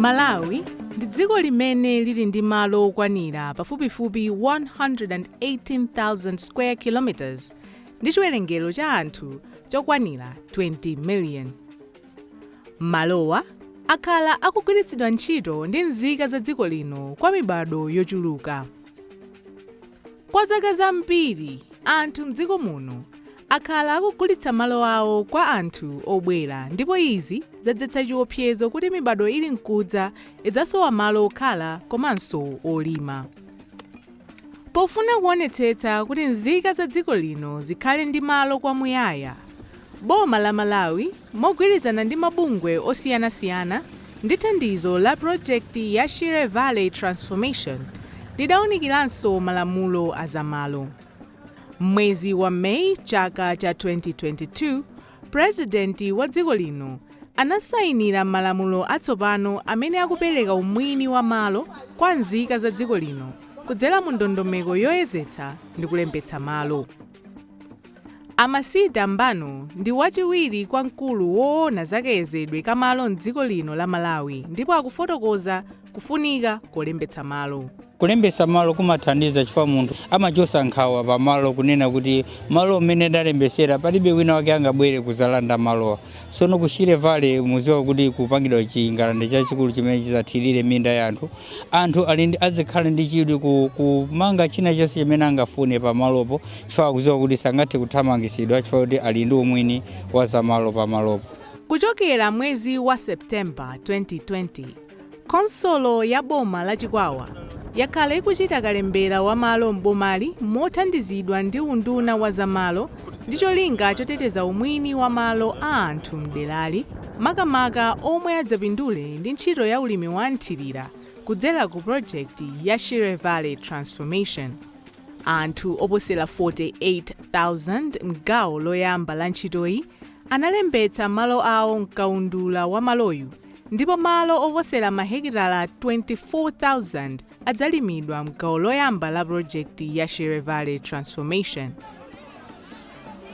Malawi ndi dziko limene lili ndi malo okwanira pafupifupi 118,000 square kilometers ndi chiwerengero cha anthu chokwanira 20 million. Malowa akhala akugwiritsidwa ntchito ndi nzika za dziko lino kwa mibado yochuluka. Kwa zaka zambiri, anthu m'dziko muno akhala akugulitsa malo awo kwa anthu obwera, ndipo izi zadzetsa chiopsezo kuti mibado ili mkudza idzasowa malo okhala komanso olima. Pofuna kuonetsetsa kuti nzika za dziko lino zikhale ndi malo kwamuyaya, boma la Malawi mogwirizana ndi mabungwe osiyanasiyana ndi thandizo la projekti ya Shire Valley Transformation lidawunikiranso malamulo azamalo. Mwezi wa Mei chaka cha 2022, Presidenti wa dziko lino anasayinira malamulo atsopano amene akupereka umwini wa malo kwa nzika za dziko lino kudzera mu ndondomeko yoyezetsa ndi kulembetsa malo. Amasida Mbano ndi wachiwiri kwa mkulu woona zakayezedwe ka malo m'dziko lino la Malawi, ndipo akufotokoza kufunika kolembetsa malo. Kulembetsa malo kumathandiza chifukwa munthu amachosa nkhawa pa malo kunena kuti malo amene ndalembesera palibe wina wake angabwere kuzalanda malowa. Sono ku Shire Valley muziwa kuti kupangidwa chingalande chachikulu chimene chizathirire minda ya anthu azikhala ndi chidwi kumanga china chonse chimene angafune pa malopo, chifukwa kuziwa kuti sangathe kuthamangisidwa chifukwa kuti ali ndi umwini wa zamalo pa malopo. Kuchokera mwezi wa Septemba 2020, konsolo ya boma la Chikwawa yakhala ikuchita kalembera wa malo m'bomali mothandizidwa ndi unduna wa zamalo ndi cholinga choteteza umwini wa malo a anthu m'derali, makamaka omwe adzapindule ndi ntchito ya ulimi wa nthirira kudzera ku projekti ya Shire Valley Transformation. Anthu oposera 48,000 m'gawo loyamba la ntchitoyi analembetsa malo awo mkaundula wa maloyu, ndipo malo oposera mahekitala 24,000 adzalimidwa m'gawo loyamba la projekti ya Shire Valley Transformation.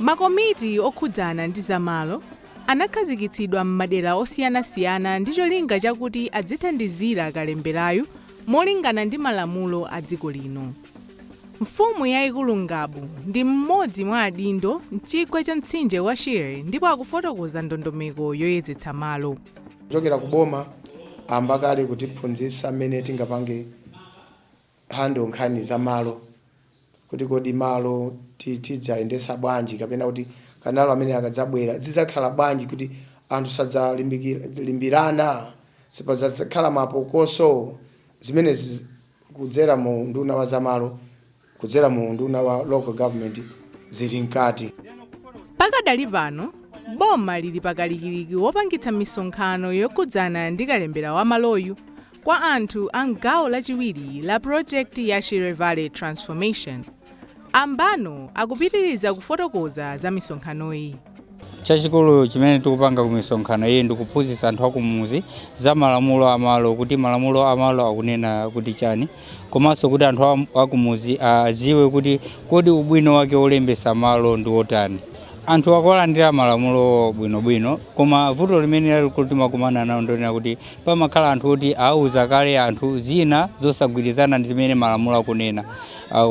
Makomiti okhudzana ndi zamalo anakhazikitsidwa m'madera osiyanasiyana ndi cholinga chakuti adzithandizira kalemberayu molingana ndi malamulo a dziko lino. Mfumu yayikulu Ngabu ndi mmodzi mwa adindo m'chigwa cha mtsinje wa Shire, ndipo akufotokoza ndondomeko yoyezetsa malo. Kuchokera ku boma ambakale kutiphunzitsa mmene tingapange hando nkhani za malo, kuti kodi malo tidzayendesa bwanji kapena kuti kanalo amene akadzabwera zidzakhala bwanji kuti anthu sadzalimbirana, sipadzakhala mapokoso, zimene kudzera mu nduna wa zamalo kudzera mu nduna wa local government zili mkati. Pakadali pano boma lili pakalikiliki wopangitsa misonkhano yokhudzana ndi kalembera wa maloyu kwa anthu a m'gawo lachiwiri la projekti ya Shire Valley Transformation. Ambano akupitiriza kufotokoza za misonkhanoyi. Chachikulu chimene tikupanga ku misonkhano iyi ndikuphunzitsa anthu akumuzi za malamulo amalo, kuti malamulo amalo akunena kuti chani, komanso kuti anthu akumuzi aziwe kuti kodi ubwino wake olembesa malo ndi wotani. Anthu akulandira malamulo bwinobwino, koma vuto limene timakumana nalo ndonena kuti pamakhala anthu kuti auza kale anthu zina zosagwirizana ndi zimene malamulo akunena.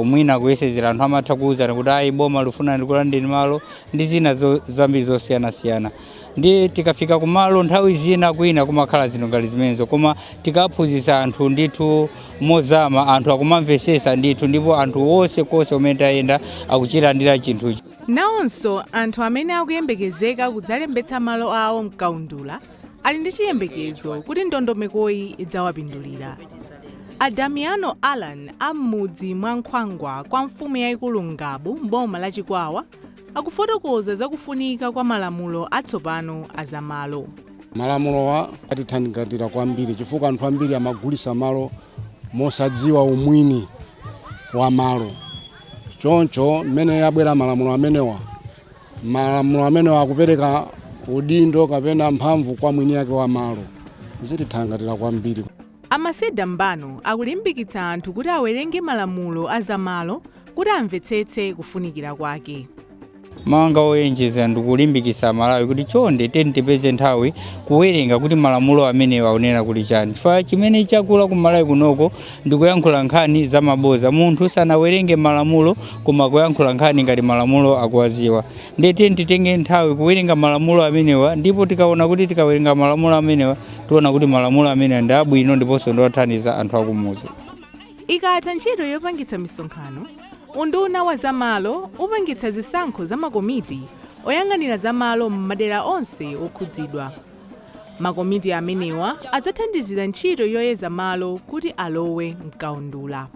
Mwina kuyesezera anthu amatha kuwuzana kuti ayi boma lifuna ndikulandeni malo ndi zina zambiri zosiyanasiyana. Ndi tikafika kumalo nthawi zina kwina kumakhala zino ngati zimenezo, koma tikaphunzitsa anthu ndithu mozama, anthu akumamvesesa ndithu, ndipo anthu wonse konse umene tayenda akuchilandira chinthuchi. Nawonso anthu amene akuyembekezeka kudzalembetsa malo awo mkaundula ali ndi chiyembekezo kuti ndondomekoyi idzawapindulira. Adamiano Alan am'mudzi mwa Nkhwangwa kwa mfumu yayikulu Ngabu m'boma la Chikwawa akufotokoza za kufunika kwa malamulo atsopano azamalo. Malamulowa atithandizira kwambiri chifukwa anthu ambiri amagulisa malo mosadziwa umwini wa malo. Choncho mmene yabwera malamulo amenewa akupereka udindo kapena mphamvu kwa mwini yake wa malo. Zitithandizira kwambiri. Amasida Mbano akulimbikitsa anthu kuti awerenge malamulo azamalo kuti amvetsetse kufunikira kwake. manga oyenjeza ndikulimbikisa Malawi kuti chonde tipeze nthawi kuwerenga kuti malamulo amenewa akunena kuti chani. Chifukwa chimene chakula ku Malawi kunoko ndikuyankhula nkhani za maboza, munthu sanawerenge malamulo koma kuyankhula nkhani ngati malamulo akuwaziwa. Ndiye titenge nthawi kuwerenga malamulo amenewa, ndipo tikaona kuti tikawerenga malamulo amenewa tiona kuti malamulo amenewa ndi abwino ndiponso ndiwathandiza anthu akumuzi. Ikatha ntchito yopangitsa misonkhano, unduna wa zamalo upangitsa zisankho za makomiti oyang'anira zamalo m'madera onse okhudzidwa. Makomiti amenewa adzathandizira ntchito yoyeza malo kuti alowe mkaundula.